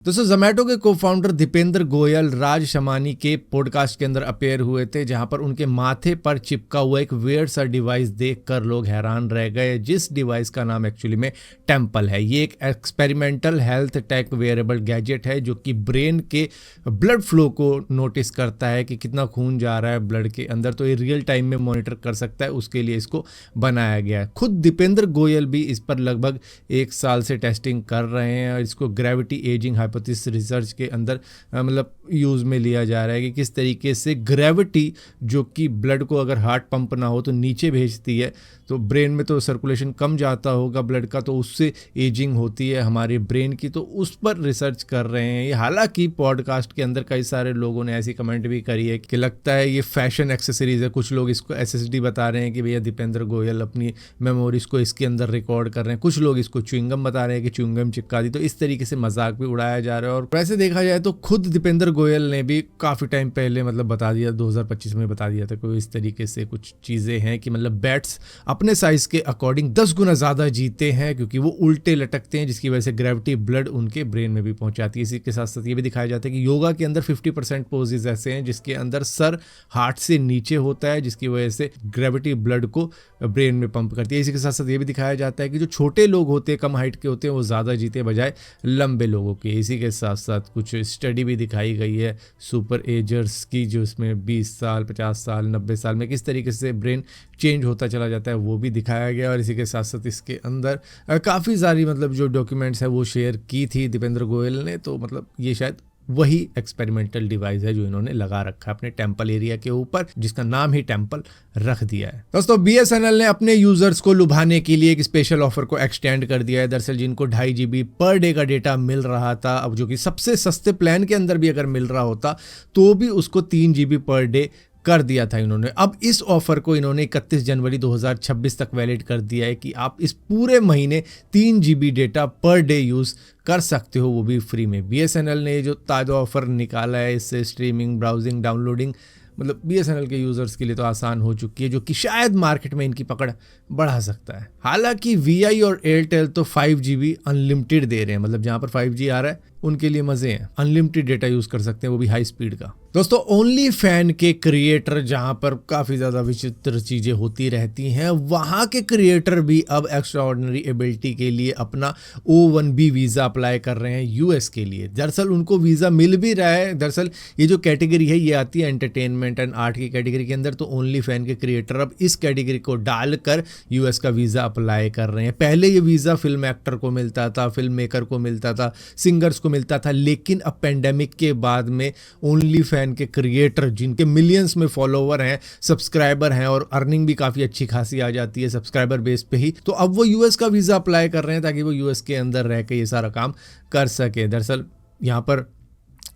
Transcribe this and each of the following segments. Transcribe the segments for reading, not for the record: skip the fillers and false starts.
दोस्तों जोमेटो के को फाउंडर दीपेंद्र गोयल राज शमानी के पॉडकास्ट के अंदर अपेयर हुए थे, जहां पर उनके माथे पर चिपका हुआ एक वियर्ड सा डिवाइस देखकर लोग हैरान रह गए, जिस डिवाइस का नाम एक्चुअली में टेम्पल है। ये एक experimental health take wearable gadget है जो कि ब्रेन के ब्लड फ्लो को नोटिस करता है कि कितना खून जा रहा है ब्लड के अंदर, तो ये रियल टाइम में मॉनिटर कर सकता है। उसके लिए इसको बनाया गया है। खुद दीपेंद्र गोयल भी इस पर लगभग 1 साल से टेस्टिंग कर रहे हैं और इसको ग्रेविटी एजिंग हाइपोथेसिस रिसर्च के अंदर मतलब यूज़ में लिया जा रहा है कि किस तरीके से ग्रेविटी, जो कि ब्लड को अगर हार्ट पंप ना हो तो नीचे भेजती है, तो ब्रेन में तो सर्कुलेशन कम जाता होगा ब्लड का, तो उससे एजिंग होती है हमारे ब्रेन की, तो उस पर रिसर्च कर रहे हैं ये। हालांकि पॉडकास्ट के अंदर कई सारे लोगों ने ऐसी कमेंट भी करी है कि लगता है ये फैशन एक्सेसरीज है। कुछ लोग इसको एसएसडी बता रहे हैं कि भैया दीपेंद्र गोयल अपनी मेमोरीज को इसके अंदर रिकॉर्ड कर रहे हैं। कुछ लोग इसको च्युइंगम बता रहे हैं कि च्युइंगम चिपका दी, तो इस तरीके से मजाक भी उड़ाया जा रहा है। और वैसे देखा जाए तो खुद दीपेंद्र गोयल ने भी काफ़ी टाइम पहले मतलब बता दिया, 2025 में बता दिया था कोई इस तरीके से कुछ चीज़ें हैं कि मतलब बैट्स अपने साइज के अकॉर्डिंग 10 गुना ज़्यादा जीते हैं क्योंकि वो उल्टे लटकते हैं, जिसकी वजह से ग्रेविटी ब्लड उनके ब्रेन में भी पहुंचाती है। इसी के साथ साथ ये भी दिखाया जाता है कि योगा के अंदर 50% पोजेज ऐसे हैं जिसके अंदर सर हार्ट से नीचे होता है, जिसकी वजह से ग्रेविटी ब्लड को ब्रेन में पंप करती है। इसी के साथ साथ ये भी दिखाया जाता है कि जो छोटे लोग होते हैं, कम हाइट के होते हैं, वो ज़्यादा जीते बजाय लंबे लोगों के। इसी के साथ साथ कुछ स्टडी भी दिखाई गई है सुपर एजर्स की, जो इसमें 20 साल 50 साल 90 साल में किस तरीके से ब्रेन चेंज होता चला जाता है, वो भी दिखाया गया। और इसी के साथ साथ इसके अंदर काफ़ी सारी मतलब जो डॉक्यूमेंट्स है वो शेयर की थी दीपेंद्र गोयल ने, तो मतलब ये शायद वही एक्सपेरिमेंटल डिवाइस है जो इन्होंने लगा रखा है अपने टेम्पल एरिया के ऊपर, जिसका नाम ही टेम्पल रख दिया है। दोस्तों बीएसएनएल ने अपने यूजर्स को लुभाने के लिए एक स्पेशल ऑफर को एक्सटेंड कर दिया है। दरअसल जिनको 2.5 GB पर डे का डेटा मिल रहा था, अब जो कि सबसे सस्ते प्लान के अंदर भी अगर मिल रहा होता तो भी उसको 3 GB पर डे कर दिया था इन्होंने। अब इस ऑफर को इन्होंने 31 जनवरी 2026 तक वैलिड कर दिया है कि आप इस पूरे महीने 3 GB data per day use कर सकते हो, वो भी फ्री में। बीएसएनएल ने जो ताज़ा ऑफर निकाला है, इससे स्ट्रीमिंग, ब्राउजिंग, डाउनलोडिंग मतलब बीएसएनएल के यूज़र्स के लिए तो आसान हो चुकी है, जो कि शायद मार्केट में इनकी पकड़ बढ़ा सकता है। हालांकि वीआई और एयरटेल तो 5 GB अनलिमिटेड दे रहे हैं, मतलब जहां पर 5G आ रहा है उनके लिए मजे हैं, अनलिमिटेड डेटा यूज कर सकते हैं, वो भी हाई स्पीड का। दोस्तों ओनली फैन के क्रिएटर, जहां पर काफी ज्यादा विचित्र चीजें होती रहती हैं, वहां के क्रिएटर भी अब एक्स्ट्राऑर्डिनरी एबिलिटी के लिए अपना O1B वीजा अप्लाई कर रहे हैं यूएस के लिए। दरअसल उनको वीजा मिल भी रहा है। दरअसल ये जो कैटेगरी है ये आती है एंटरटेनमेंट एंड आर्ट की कैटेगरी के अंदर, तो ओनली फैन के क्रिएटर अब इस कैटेगरी को डालकर यूएस का वीजा अप्लाई कर रहे हैं। पहले ये वीजा फिल्म एक्टर को मिलता था, फिल्म मेकर को मिलता था, सिंगर्स को मिलता था, लेकिन अब पेंडेमिक के बाद में ओनली फैन के क्रिएटर, जिनके मिलियंस में फॉलोवर हैं, सब्सक्राइबर हैं और अर्निंग भी काफ़ी अच्छी खासी आ जाती है सब्सक्राइबर बेस पे ही, तो अब वो यूएस का वीज़ा अप्लाई कर रहे हैं ताकि वो यूएस के अंदर रह के ये सारा काम कर सके। दरअसल यहाँ पर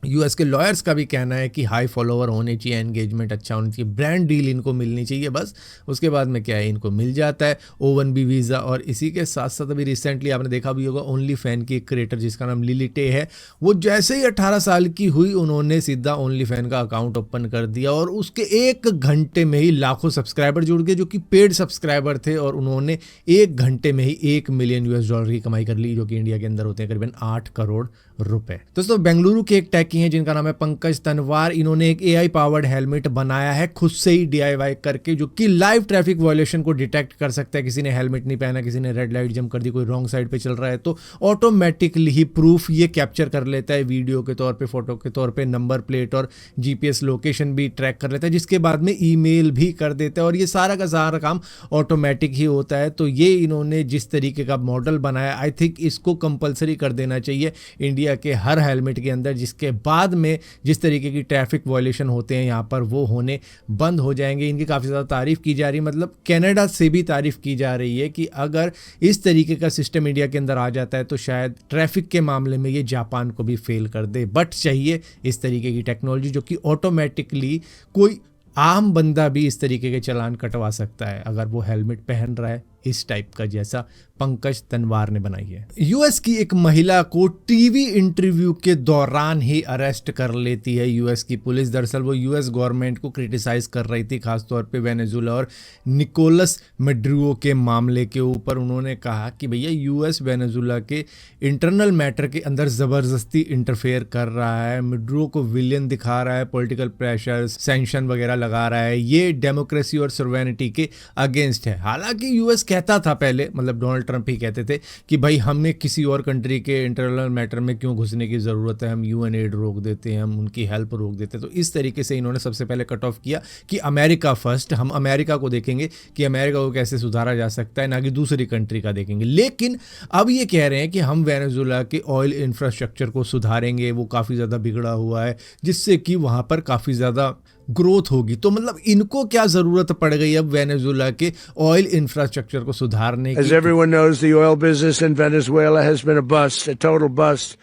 यूएस के लॉयर्स का भी कहना है कि हाई फॉलोवर होने चाहिए, एंगेजमेंट अच्छा होना चाहिए, ब्रांड डील इनको मिलनी चाहिए, बस उसके बाद में क्या है इनको मिल जाता है O1B वीज़ा। और इसी के साथ साथ अभी रिसेंटली आपने देखा भी होगा ओनली फैन की क्रिएटर जिसका नाम लिली टे है, वो जैसे ही 18 साल की हुई उन्होंने सीधा ओनली फैन का अकाउंट ओपन कर दिया और उसके 1 घंटे में ही लाखों सब्सक्राइबर जुड़ गए जो कि पेड सब्सक्राइबर थे, और उन्होंने 1 घंटे में ही $1 मिलियन की कमाई कर ली, जो कि इंडिया के अंदर होते हैं करीबन 8 करोड़ रुपए। दोस्तों बेंगलुरु के एक टेकी हैं जिनका नाम है पंकज तनवार, इन्होंने एक AI पावर्ड हेलमेट बनाया है खुद से ही DIY करके, जो कि लाइव ट्रैफिक वायलेशन को डिटेक्ट कर सकता है। किसी ने हेलमेट नहीं पहना, किसी ने रेड लाइट जंप कर दी, कोई रॉन्ग साइड पे चल रहा है, तो ऑटोमेटिकली ही प्रूफ ये कैप्चर कर लेता है, वीडियो के तौर पे, फोटो के तौर पे, नंबर प्लेट और GPS लोकेशन भी ट्रैक कर लेता है, जिसके बाद में ईमेल भी कर देता है, और ये सारा का सारा काम ऑटोमेटिक ही होता है। तो ये इन्होंने जिस तरीके का मॉडल बनाया, आई थिंक इसको कंपलसरी कर देना चाहिए इंडिया के हर हेलमेट के अंदर, जिसके बाद में जिस तरीके की ट्रैफिक वायलेशन होते हैं यहाँ पर वो होने बंद हो जाएंगे। इनकी काफ़ी ज़्यादा तारीफ की जा रही है, मतलब कनाडा से भी तारीफ की जा रही है कि अगर इस तरीके का सिस्टम इंडिया के अंदर आ जाता है तो शायद ट्रैफिक के मामले में ये जापान को भी फेल कर दे। बट चाहिए इस तरीके की टेक्नोलॉजी जो कि ऑटोमेटिकली कोई आम बंदा भी इस तरीके के चालान कटवा सकता है अगर वो हेलमेट पहन रहा है इस टाइप का जैसा पंकज तनवार ने बनाई है। यूएस की एक महिला को टीवी इंटरव्यू के दौरान ही अरेस्ट कर लेती है यूएस की पुलिस। दरअसल वो यूएस गवर्नमेंट को क्रिटिसाइज कर रही थी, खासतौर पे वेनेजुला और निकोलस मेडुरो के मामले के ऊपर। उन्होंने कहा कि भैया यूएस वेनेजुला के इंटरनल मैटर के अंदर ज़बरदस्ती इंटरफेयर कर रहा है, मेडुरो को विलियन दिखा रहा है, पॉलिटिकल प्रेशर, सैंक्शन वगैरह लगा रहा है, ये डेमोक्रेसी और सॉवरेनिटी के अगेंस्ट है। हालांकि यूएस कहता था पहले, मतलब डोनाल्ड ट्रंप ही कहते थे कि भाई हमें किसी और कंट्री के इंटरनल मैटर में क्यों घुसने की ज़रूरत है, हम यूएन एड रोक देते हैं, हम उनकी हेल्प रोक देते हैं। तो इस तरीके से इन्होंने सबसे पहले कट ऑफ किया कि अमेरिका फर्स्ट, हम अमेरिका को देखेंगे कि अमेरिका को कैसे सुधारा जा सकता है, ना कि दूसरी कंट्री का देखेंगे। लेकिन अब ये कह रहे हैं कि हम वेनेजुला के ऑयल इंफ्रास्ट्रक्चर को सुधारेंगे, वो काफ़ी ज़्यादा बिगड़ा हुआ है, जिससे कि वहाँ पर काफ़ी ज़्यादा ग्रोथ होगी। तो मतलब इनको क्या जरूरत पड़ गई अब वेनेजुला के ऑयल इंफ्रास्ट्रक्चर को सुधारने की? As everyone knows, the oil business in Venezuela has been a bust, a total bust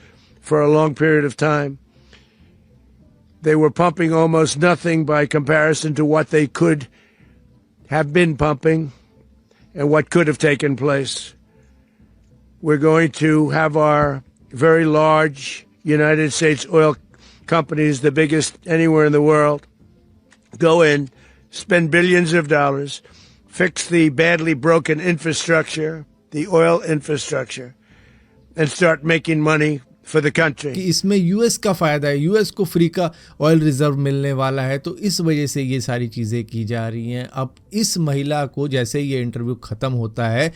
for a long period of time. They were pumping almost nothing by comparison to what they could have been pumping and what could have taken place. We're going to have our very large United States oil companies, the biggest anywhere in the world, go in, spend billions of dollars, fix the badly broken infrastructure, the oil infrastructure, and start making money for the country. कि इसमें US का फायदा है, US को free का oil reserve मिलने वाला है, तो इस वजह से ये सारी चीज़ें की जा रही हैं। अब इस महिला को जैसे ही ये इंटरव्यू ख़त्म होता है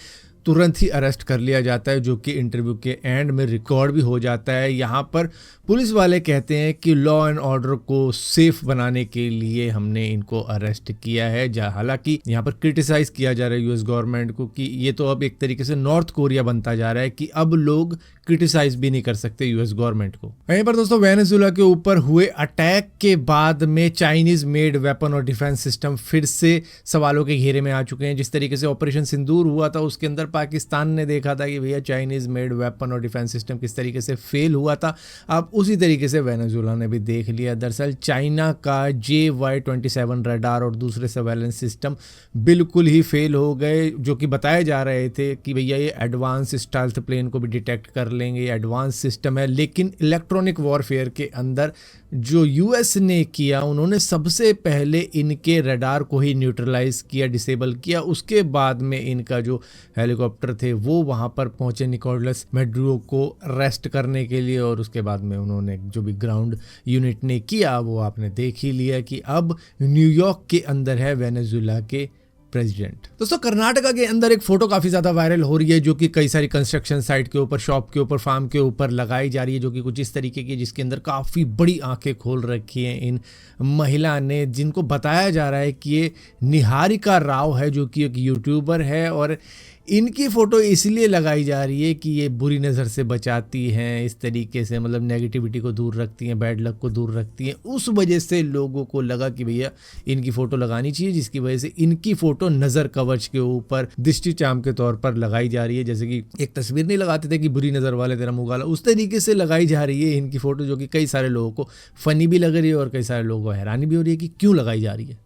तुरंत ही अरेस्ट कर लिया जाता है, जो कि इंटरव्यू के एंड में रिकॉर्ड भी हो जाता है। यहाँ पर पुलिस वाले कहते हैं कि लॉ एंड ऑर्डर को सेफ बनाने के लिए हमने इनको अरेस्ट किया है। हालांकि यहाँ पर क्रिटिसाइज किया जा रहा है यूएस गवर्नमेंट को कि ये तो अब एक तरीके से नॉर्थ कोरिया बनता जा रहा है कि अब लोग क्रिटिसाइज भी नहीं कर सकते यूएस गवर्नमेंट को। वहीं पर दोस्तों वेनेजुला के ऊपर हुए अटैक के बाद में चाइनीज मेड वेपन और डिफेंस सिस्टम फिर से सवालों के घेरे में आ चुके हैं। जिस तरीके से ऑपरेशन सिंदूर हुआ था उसके अंदर पाकिस्तान ने देखा था कि भैया चाइनीज मेड वेपन और डिफेंस सिस्टम किस तरीके से फेल हुआ था, अब उसी तरीके से वेनेजुला ने भी देख लिया। दरअसल चाइना का JY-27 रडार और दूसरे सर्वेलेंस सिस्टम बिल्कुल ही फेल हो गए, जो कि बताए जा रहे थे कि भैया ये एडवांस स्टेल्थ प्लेन को भी डिटेक्ट कर लेंगे, एडवांस सिस्टम है। लेकिन इलेक्ट्रॉनिक वॉरफेयर के अंदर जो यूएस ने किया, उन्होंने सबसे पहले इनके रडार को ही न्यूट्रलाइज किया, डिसेबल किया। उसके बाद में इनका जो हेलीकॉप्टर थे वो वहाँ पर पहुँचे निकोलस मेडुरो को अरेस्ट करने के लिए, और उसके बाद में उन्होंने जो भी ग्राउंड यूनिट ने किया वो आपने देख ही लिया कि अब न्यूयॉर्क के अंदर है वेनेजुला के प्रेसिडेंट। दोस्तों कर्नाटका के अंदर एक फोटो काफी ज्यादा वायरल हो रही है, जो कि कई सारी कंस्ट्रक्शन साइट के ऊपर, शॉप के ऊपर, फार्म के ऊपर लगाई जा रही है, जो कि कुछ इस तरीके की, जिसके अंदर काफी बड़ी आंखें खोल रखी हैं इन महिला ने, जिनको बताया जा रहा है कि ये निहारिका राव है, जो कि एक यूट्यूबर है, और इनकी फ़ोटो इसलिए लगाई जा रही है कि ये बुरी नज़र से बचाती हैं, इस तरीके से मतलब नेगेटिविटी को दूर रखती हैं, बैड लक को दूर रखती हैं। उस वजह से लोगों को लगा कि भैया इनकी फ़ोटो लगानी चाहिए, जिसकी वजह से इनकी फ़ोटो नज़र कवच के ऊपर दृष्टि चाम के तौर पर लगाई जा रही है। जैसे कि एक तस्वीर नहीं लगाते थे कि बुरी नज़र वाले तेरा मुँह काला, उस तरीके से लगाई जा रही है इनकी फ़ोटो, जो कि कई सारे लोगों को फ़नी भी लग रही है और कई सारे लोगों को हैरानी भी हो रही है कि क्यों लगाई जा रही है।